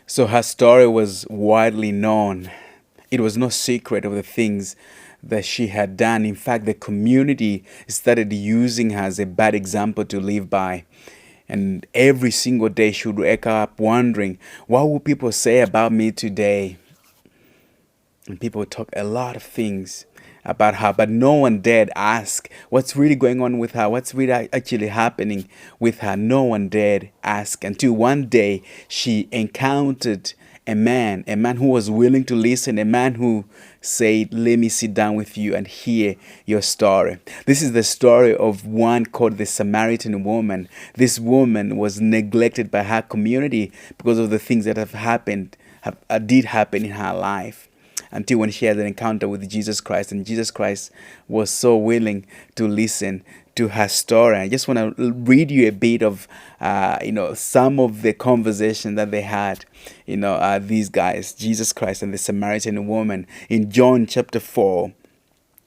So her story was widely known. It was no secret of the things that she had done. In fact, the community started using her as a bad example to live by. And every single day she would wake up wondering, what will people say about me today? And people talk a lot of things about her, but no one dared ask what's really going on with her, what's really actually happening with her. No one dared ask until one day she encountered a man who was willing to listen, a man who said, let me sit down with you and hear your story. This is the story of one called the Samaritan woman. This woman was neglected by her community because of the things that did happen in her life, until when she had an encounter with Jesus Christ, and Jesus Christ was so willing to listen to her story. I just want to read you a bit of some of the conversation that they had, these guys, Jesus Christ and the Samaritan woman, in John chapter 4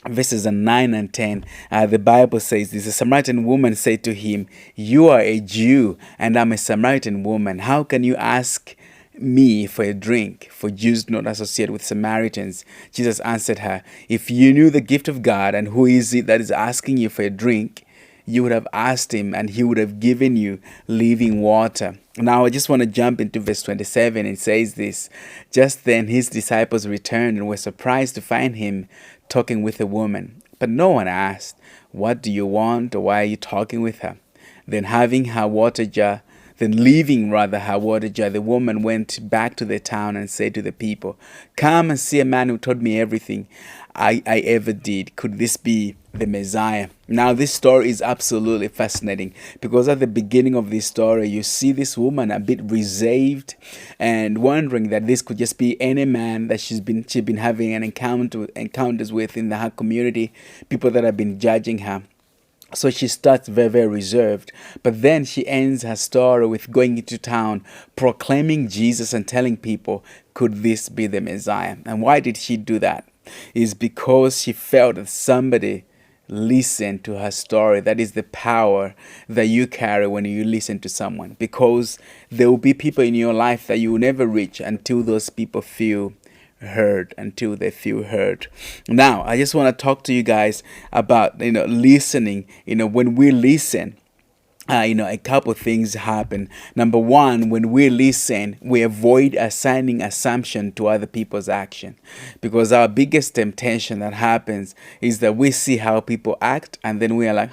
verses 9 and 10. The Bible says this: the Samaritan woman said to him, you are a Jew and I'm a Samaritan woman. How can you ask me for a drink? For Jews do not associate with Samaritans. Jesus answered her, if you knew the gift of God and who is it that is asking you for a drink, you would have asked him and he would have given you living water. Now I just want to jump into verse 27. It says this: just then his disciples returned and were surprised to find him talking with a woman. But no one asked, what do you want, or why are you talking with her? Then leaving her water jar, the woman went back to the town and said to the people, come and see a man who told me everything I ever did. Could this be the Messiah? Now, this story is absolutely fascinating, because at the beginning of this story, you see this woman a bit reserved and wondering that this could just be any man that she's been having an encounters with in her community, people that have been judging her. So she starts very, very reserved. But then she ends her story with going into town, proclaiming Jesus and telling people, could this be the Messiah? And why did she do that? Is because she felt that somebody listened to her story. That is the power that you carry when you listen to someone. Because there will be people in your life that you will never reach until those people feel heard, until they feel heard. Now, I just want to talk to you guys about, listening. When we listen, a couple things happen. Number one, when we listen, we avoid assigning assumption to other people's action, because our biggest temptation that happens is that we see how people act and then we are like,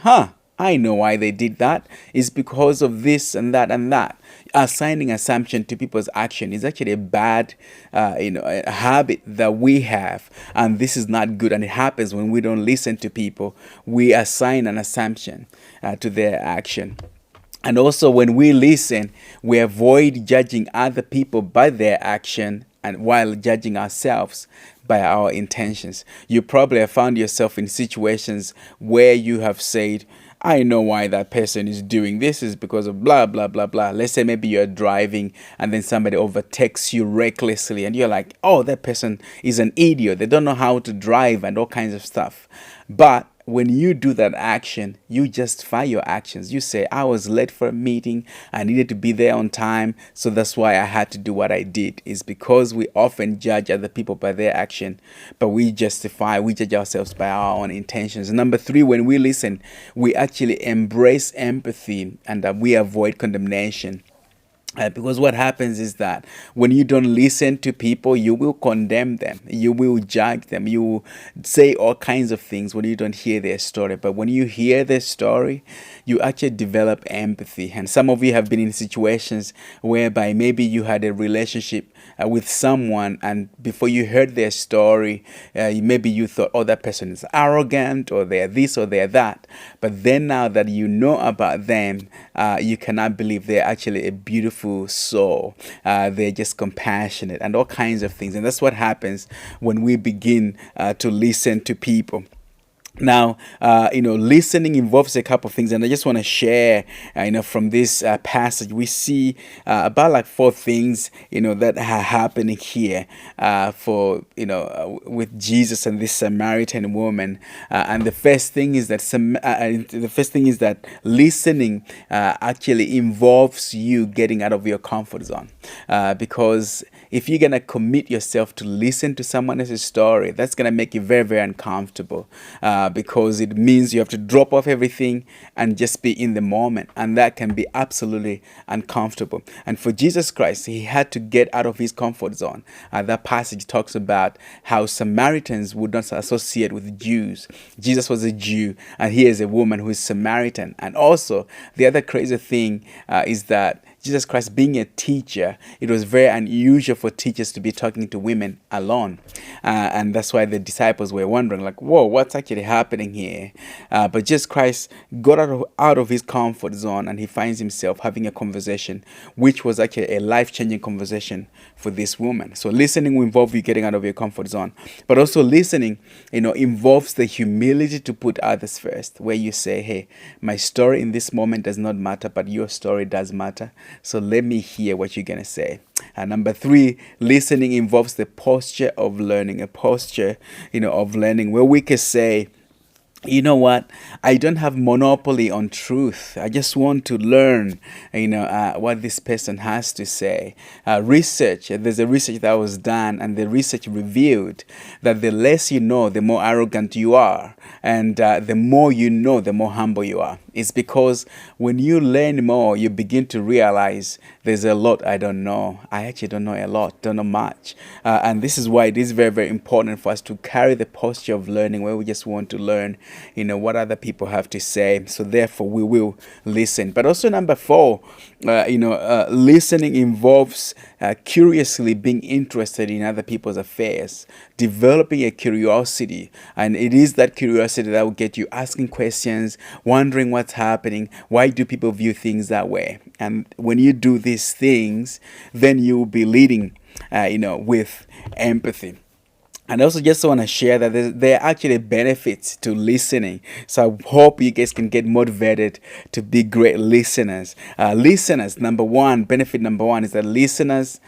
I know why they did that. It's because of this and that and that. Assigning assumption to people's action is actually a bad, a habit that we have, and this is not good. And it happens when we don't listen to people. We assign an assumption to their action. And also, when we listen, we avoid judging other people by their action, and while judging ourselves by our intentions. You probably have found yourself in situations where you have said, I know why that person is doing this is because of blah, blah, blah, blah. Let's say maybe you're driving and then somebody overtakes you recklessly and you're like, oh, that person is an idiot. They don't know how to drive and all kinds of stuff. But when you do that action, you justify your actions. You say, I was late for a meeting. I needed to be there on time. So that's why I had to do what I did. It's because we often judge other people by their action, but we judge ourselves by our own intentions. Number three, when we listen, we actually embrace empathy and we avoid condemnation. Because what happens is that when you don't listen to people, you will condemn them, you will judge them, you will say all kinds of things when you don't hear their story. But when you hear their story, you actually develop empathy. And some of you have been in situations whereby maybe you had a relationship with someone, and before you heard their story, maybe you thought, oh, that person is arrogant, or they're this or they're that. But then now that you know about them, you cannot believe they're actually a beautiful soul. They're just compassionate and all kinds of things. And that's what happens when we begin to listen to people. Now, listening involves a couple of things, and I just want to share, from this passage, we see about like four things, that are happening here, with Jesus and this Samaritan woman. And the first thing is that listening actually involves you getting out of your comfort zone, because if you're gonna commit yourself to listen to someone else's story, that's gonna make you very, very uncomfortable. Because it means you have to drop off everything and just be in the moment. And that can be absolutely uncomfortable. And for Jesus Christ, he had to get out of his comfort zone. That passage talks about how Samaritans would not associate with Jews. Jesus was a Jew, and he is a woman who is Samaritan. And also, the other crazy thing is that Jesus Christ being a teacher, it was very unusual for teachers to be talking to women alone. And that's why the disciples were wondering, like, whoa, what's actually happening here? But Jesus Christ got out of his comfort zone, and he finds himself having a conversation, which was actually a life-changing conversation for this woman. So listening will involve you getting out of your comfort zone. But also listening, involves the humility to put others first, where you say, hey, my story in this moment does not matter, but your story does matter. So let me hear what you're going to say. And number three, listening involves the posture of learning, a posture, of learning, where we can say, you know what? I don't have monopoly on truth. I just want to learn, what this person has to say. Research. There's a research that was done, and the research revealed that the less you know, the more arrogant you are, and the more you know, the more humble you are. It's because when you learn more, you begin to realize there's a lot I don't know. I actually don't know a lot, don't know much. And this is why it is very, very important for us to carry the posture of learning, where we just want to learn, what other people have to say. So therefore, we will listen. But also number four, listening involves curiously being interested in other people's affairs, developing a curiosity. And it is that curiosity that will get you asking questions, wondering what's happening. Why do people view things that way? And when you do these things, then you will be leading, with empathy. And I also just want to share that there are actually benefits to listening. So I hope you guys can get motivated to be great listeners. Benefit number one is that listeners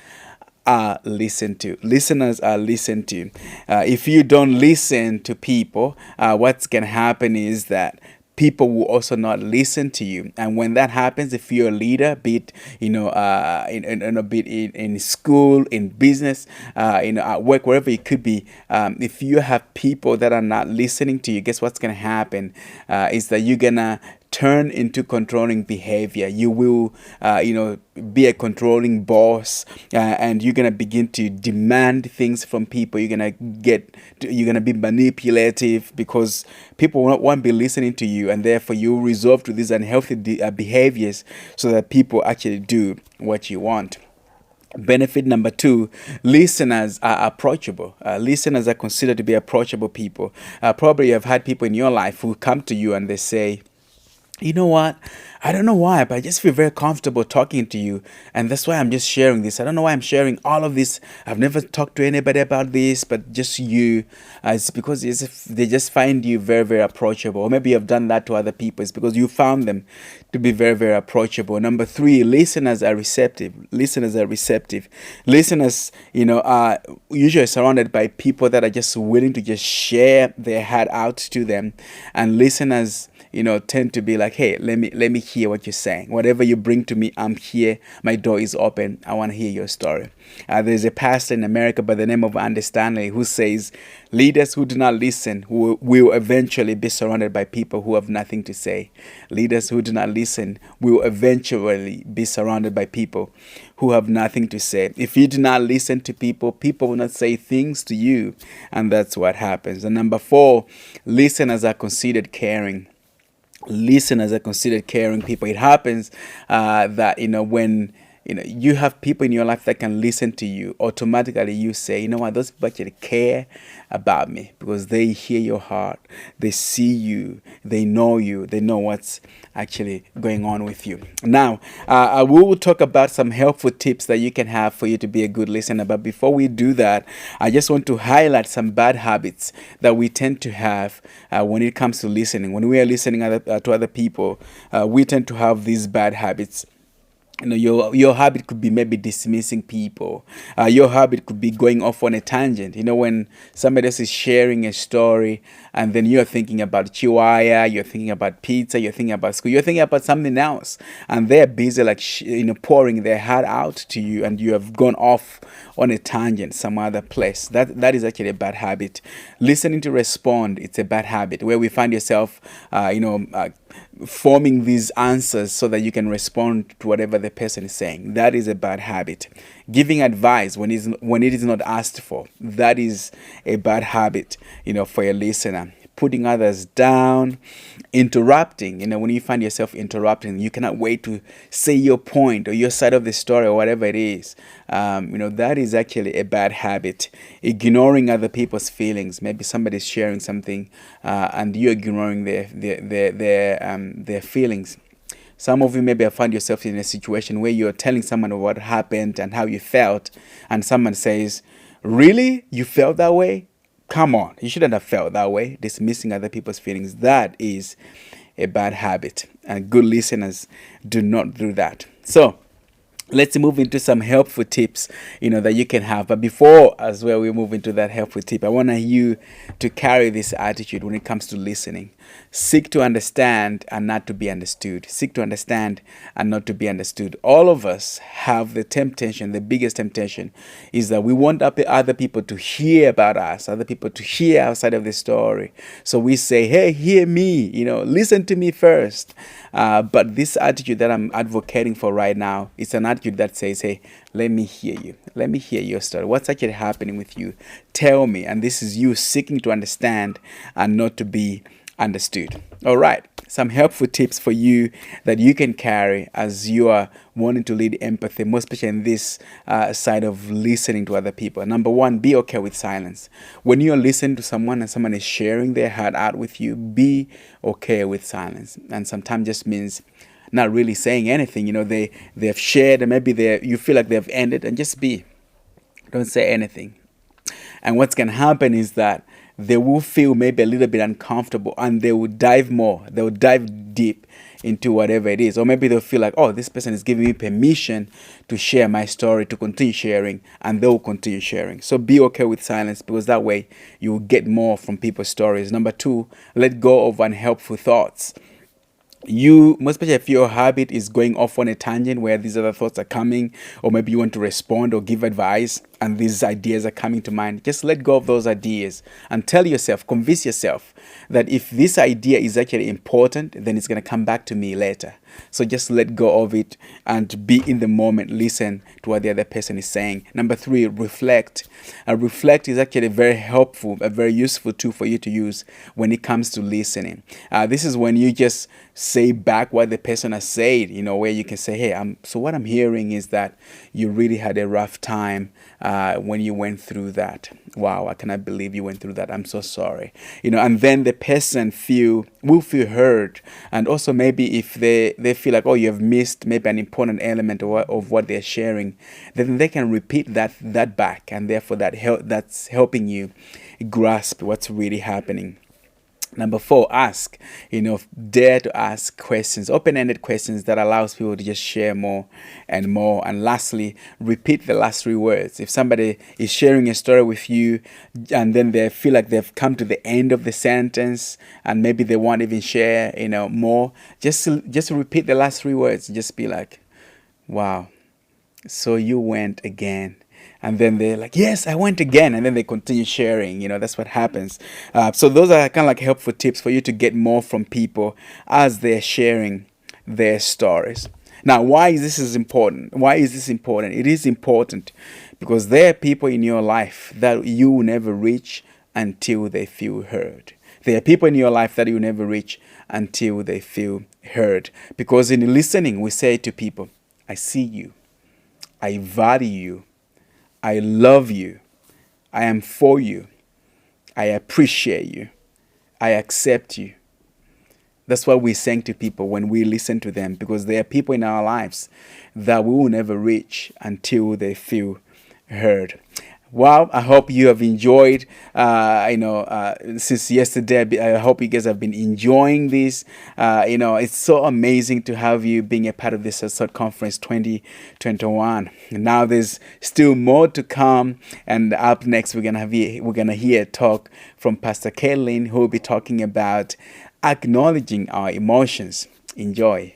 are listened to. Listeners are listened to. If you don't listen to people, what's going to happen is that people will also not listen to you. And when that happens, if you're a leader, be it in school, in business, at work, wherever it could be, if you have people that are not listening to you, guess what's going to happen is that you're gonna turn into controlling behavior. You will, be a controlling boss, and you're gonna begin to demand things from people. You're gonna be manipulative, because people won't be listening to you, and therefore you resolve to these unhealthy behaviors, so that people actually do what you want. Benefit number two, listeners are approachable. Listeners are considered to be approachable people. Probably you have had people in your life who come to you and they say, you know what? I don't know why, but I just feel very comfortable talking to you. And that's why I'm just sharing this. I don't know why I'm sharing all of this. I've never talked to anybody about this, but just you. It's because they just find you very, very approachable. Or maybe you've done that to other people. It's because you found them to be very, very approachable. Number three, listeners are receptive. Listeners are receptive. Listeners, are usually surrounded by people that are just willing to just share their heart out to them. And listeners, tend to be like, hey, let me hear what you're saying. Whatever you bring to me, I'm here. My door is open. I want to hear your story. There's a pastor in America by the name of Andy Stanley who says, leaders who do not listen will eventually be surrounded by people who have nothing to say. Leaders who do not listen will eventually be surrounded by people who have nothing to say. If you do not listen to people, people will not say things to you. And that's what happens. And number four, listeners are considered caring. Listeners are considered caring people. It happens that when you have people in your life that can listen to you. Automatically you say, you know what, those people actually care about me, because they hear your heart, they see you, they know what's actually going on with you. Now, we will talk about some helpful tips that you can have for you to be a good listener. But before we do that, I just want to highlight some bad habits that we tend to have when it comes to listening. When we are listening to other people, we tend to have these bad habits. Your habit could be maybe dismissing people. Your habit could be going off on a tangent. When somebody else is sharing a story, and then you're thinking about chihuahua, you're thinking about pizza, you're thinking about school, you're thinking about something else, and they're busy like pouring their heart out to you, and you have gone off on a tangent some other place. That is actually a bad habit. Listening to respond, it's a bad habit, where we find yourself forming these answers so that you can respond to whatever the person is saying. That is a bad habit. Giving advice when it is not asked for, that is a bad habit, for a listener. Putting others down, interrupting. When you find yourself interrupting, you cannot wait to say your point or your side of the story or whatever it is. That is actually a bad habit. Ignoring other people's feelings. Maybe somebody's sharing something, and you're ignoring their feelings. Some of you maybe have found yourself in a situation where you're telling someone what happened and how you felt, and someone says, "Really? You felt that way? Come on, you shouldn't have felt that way." Dismissing other people's feelings. That is a bad habit, and good listeners do not do that. So let's move into some helpful tips, that you can have. But before as well we move into that helpful tip, I want you to carry this attitude when it comes to listening. Seek to understand and not to be understood. Seek to understand and not to be understood. All of us have the temptation. The biggest temptation is that we want other people to hear about us, other people to hear our side of the story. So we say, hey, hear me, listen to me first. But this attitude that I'm advocating for right now is an attitude that says, hey, let me hear you. Let me hear your story. What's actually happening with you? Tell me. And this is you seeking to understand and not to be understood. All right. Some helpful tips for you that you can carry as you are wanting to lead empathy, most especially in this side of listening to other people. Number one, be okay with silence. When you're listening to someone and someone is sharing their heart out with you, be okay with silence. And sometimes just means not really saying anything. They've shared, and maybe you feel like they've ended, and just don't say anything. And what's going to happen is that they will feel maybe a little bit uncomfortable, and they will dive more. They will dive deep into whatever it is. Or maybe they'll feel like, oh, this person is giving me permission to share my story, to continue sharing, and they will continue sharing. So be okay with silence, because that way you will get more from people's stories. Number two, let go of unhelpful thoughts. Most especially if your habit is going off on a tangent where these other thoughts are coming, or maybe you want to respond or give advice and these ideas are coming to mind, just let go of those ideas and convince yourself that if this idea is actually important, then it's going to come back to me later. So just let go of it and be in the moment. Listen to what the other person is saying. Number three, reflect. Reflect is actually very helpful, a very useful tool for you to use when it comes to listening. This is when you just say back what the person has said, where you can say, hey, so what I'm hearing is that you really had a rough time when you went through that. Wow, I cannot believe you went through that. I'm so sorry. And then the person will feel heard. And also maybe if they feel like, oh, you have missed maybe an important element of what they're sharing, then they can repeat that back. And therefore that's helping you grasp what's really happening. Number four, ask. Dare to ask questions, open-ended questions that allows people to just share more and more. And lastly, repeat the last three words. If somebody is sharing a story with you and then they feel like they've come to the end of the sentence and maybe they won't even share, more, just repeat the last three words. Just be like, wow, so you went again. And then they're like, yes, I went again. And then they continue sharing. That's what happens. So those are kind of like helpful tips for you to get more from people as they're sharing their stories. Now, why is this important? Why is this important? It is important because there are people in your life that you will never reach until they feel heard. There are people in your life that you will never reach until they feel heard. Because in listening, we say to people, I see you. I value you. I love you. I am for you. I appreciate you. I accept you. That's what we're saying to people when we listen to them, because there are people in our lives that we will never reach until they feel heard. Wow, I hope you have enjoyed. Since yesterday, I hope you guys have been enjoying this. It's so amazing to have you being a part of this Assault Conference 2021. Now there's still more to come, and up next we're gonna hear a talk from Pastor Caitlin, who will be talking about acknowledging our emotions. Enjoy.